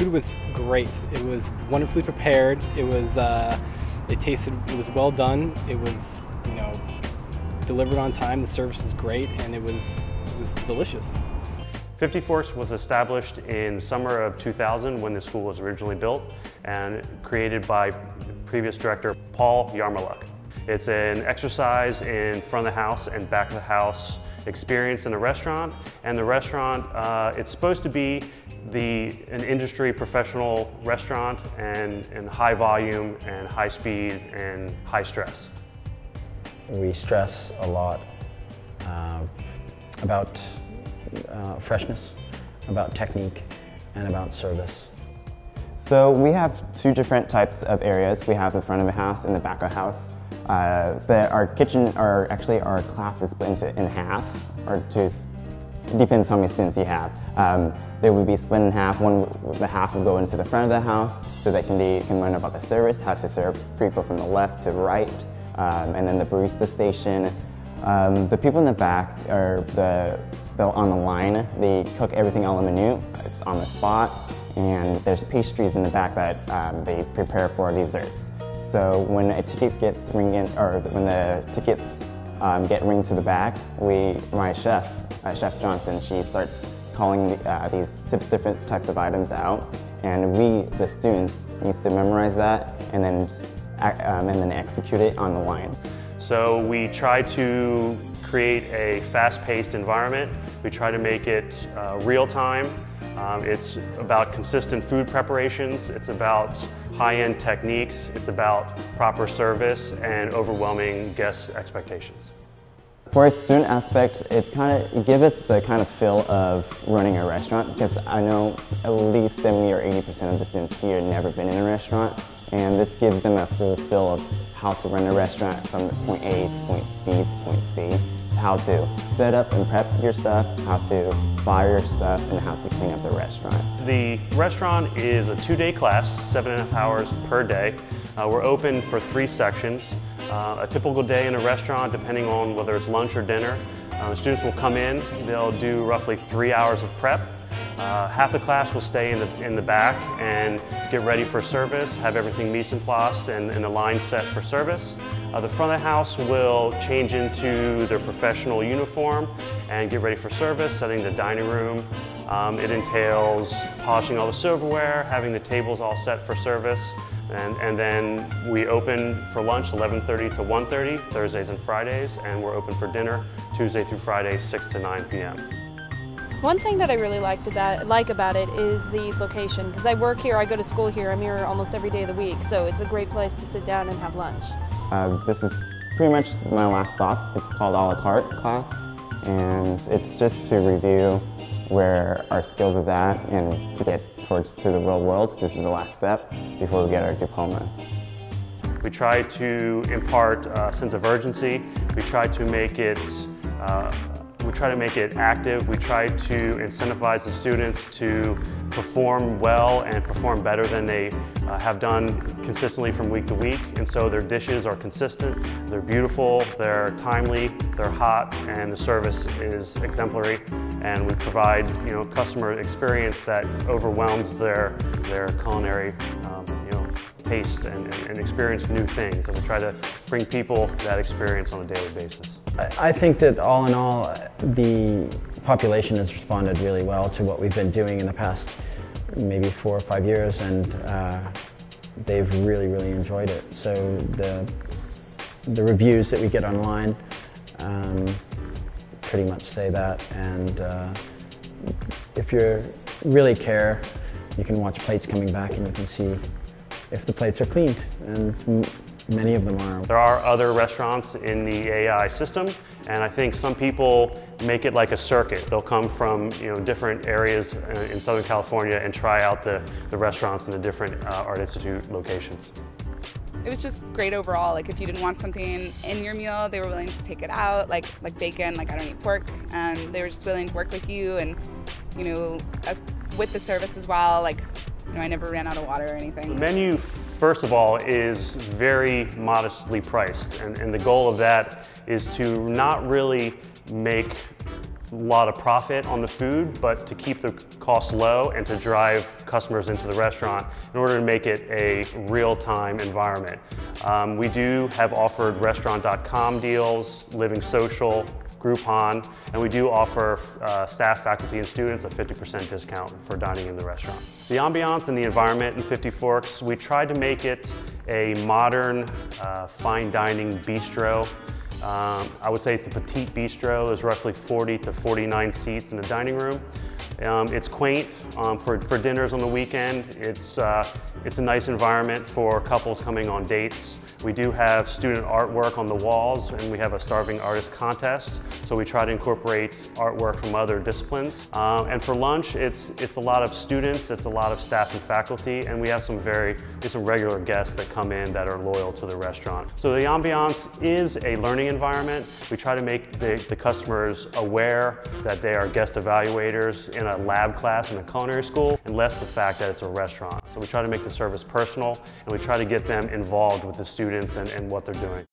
food was great. It was wonderfully prepared. It was it was well done. It was, you know, delivered on time. The service was great, and it was delicious. 54th was established in summer of 2000 when the school was originally built and created by previous director Paul Yarmoluk. It's an exercise in front of the house and back of the house experience in a restaurant, and the restaurant, it's supposed to be an industry professional restaurant and high volume and high speed and high stress. We stress a lot about freshness, about technique, and about service. So we have two different types of areas. We have the front of the house and the back of the house. But our kitchen, or actually our class is split in half, or two, it depends how many students you have. They would be split in half. The half will go into the front of the house so they can learn about the service, how to serve people from the left to right, and then the barista station. The people in the back are they're on the line. They cook everything on the menu. It's on the spot, and there's pastries in the back that they prepare for desserts. So when a ticket gets when the tickets get ringed to the back, my chef, Chef Johnson, she starts calling these different types of items out, and the students, needs to memorize that and then execute it on the line. So we try to create a fast-paced environment. We try to make it real-time. It's about consistent food preparations. It's about high-end techniques. It's about proper service and overwhelming guest expectations. For a student aspect, it gives us the kind of feel of running a restaurant, because I know at least 70 or 80% of the students here have never been in a restaurant, and this gives them a full feel of how to run a restaurant from point A to point B to point C, to how to set up and prep your stuff, how to buy your stuff, and how to clean up the restaurant. The restaurant is a 2-day class, 7.5 hours per day. We're open for 3 sections. A typical day in a restaurant, depending on whether it's lunch or dinner, students will come in, they'll do roughly 3 hours of prep. Half the class will stay in the back and get ready for service, have everything mise en place and a line set for service. The front of the house will change into their professional uniform and get ready for service, setting the dining room. It entails polishing all the silverware, having the tables all set for service, and then we open for lunch 11:30 to 1:30, Thursdays and Fridays, and we're open for dinner Tuesday through Friday, 6 to 9 p.m. One thing that I really like about it is the location, because I work here, I go to school here, I'm here almost every day of the week, so it's a great place to sit down and have lunch. This is pretty much my last stop. It's called a la carte class, and it's just to review where our skills is at and to get to the real world. This is the last step before we get our diploma. We try to impart a sense of urgency. We try to make it active. We try to incentivize the students to perform well and perform better than they have done consistently from week to week. And so their dishes are consistent, they're beautiful, they're timely, they're hot, and the service is exemplary. And we provide, customer experience that overwhelms their culinary taste and experience new things. And we try to bring people that experience on a daily basis. I think that all in all, the population has responded really well to what we've been doing in the past maybe 4 or 5 years, and they've really, really enjoyed it. So the reviews that we get online pretty much say that, and if you really care, you can watch plates coming back and you can see if the plates are cleaned, and many of them are. There are other restaurants in the AI system, and I think some people make it like a circuit. They'll come from different areas in Southern California and try out the restaurants in the different Art Institute locations. It was just great overall. Like if you didn't want something in your meal, they were willing to take it out, like bacon, like I don't eat pork, and they were just willing to work with you, and as with the service as well, like I never ran out of water or anything. The menu, first of all, is very modestly priced, and the goal of that is to not really make a lot of profit on the food, but to keep the costs low and to drive customers into the restaurant in order to make it a real-time environment. We do have offered restaurant.com deals, Living Social, Groupon, and we do offer staff, faculty, and students a 50% discount for dining in the restaurant. The ambiance and the environment in 50 Forks, we tried to make it a modern, fine dining bistro. I would say it's a petite bistro. There's roughly 40 to 49 seats in the dining room. It's quaint for dinners on the weekend. It's a nice environment for couples coming on dates. We do have student artwork on the walls, and we have a starving artist contest. So we try to incorporate artwork from other disciplines. And for lunch, it's a lot of students, it's a lot of staff and faculty, and we have some regular guests that come in that are loyal to the restaurant. So the ambiance is a learning environment. We try to make the customers aware that they are guest evaluators in a lab class in a culinary school, and less the fact that it's a restaurant. So we try to make the service personal, and we try to get them involved with the students and what they're doing.